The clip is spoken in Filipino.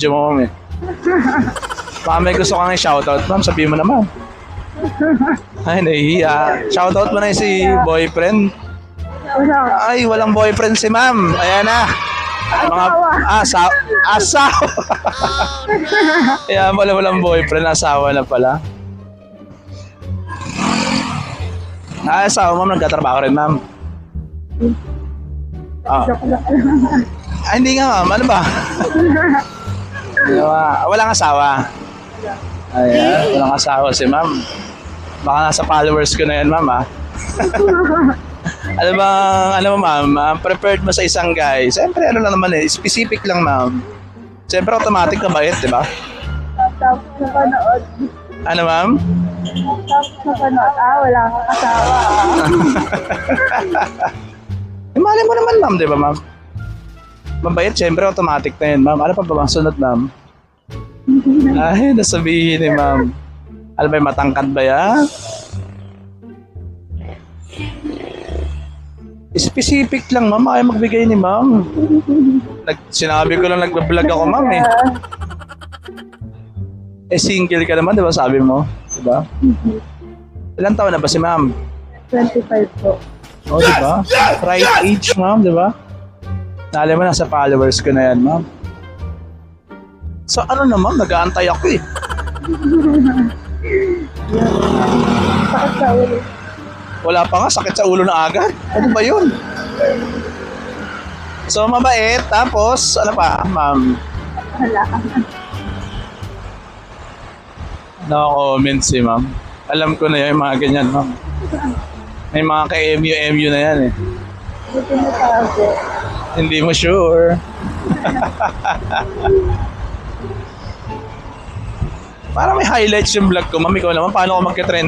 mo, ma'am, eh. Baka may gusto kang i-shoutout, ma'am. Sabihin mo naman. Ay, nahihiya. Shoutout mo na yung si boyfriend. Ay, walang boyfriend si ma'am. Ayan na. Mga asawa. Ayan, walang boyfriend. Asawa na pala. Asawa, ma'am. Nagtatrabaho rin, ma'am. Ay, hindi nga, ma'am. Ano ba? Walang asawa. Ayan, walang asawa si ma'am. Baka nasa followers ko na yan, ma'am, ha? Ano mo, ma'am, prepared mo sa isang guy. Siyempre, ano lang naman eh, specific lang, ma'am. Siyempre, automatic na bait, di ba? Tapos napanood. Ano, ma'am? Tapos napanood. Wala kang asawa. Mali mo naman, ma'am, di ba, ma'am? Mabait, siyempre, automatic na yun, ma'am. Ano pa ba bang sunod, ma'am? Ay, nasabihin ni ma'am. Alam ba yung matangkad ba yan? Specific lang, ma'am. Ayaw magbigay ni ma'am. Sinabi ko lang nagbablog ako, ma'am, eh. Single ka naman, di ba sabi mo? Di ba? Ilang taon na ba si ma'am? 25 po. Oh, di ba? Right age, ma'am, di ba? Alam mo, nasa followers ko na yan, ma'am. So, ano naman? Nag-aantay ako, eh. Sakit sa ulo. Wala pa nga, sakit sa ulo na agad. Ano ba yun? So, mabait. Tapos, ano pa, ma'am? Wala. No-comment si ma'am. Alam ko na yung mga ganyan, ma'am. May mga ka-MU na yan, eh. Buti na tago. Hindi mo sure. Para may highlights yung vlog ko, ma'am. Ikaw naman, paano ko magka-trend?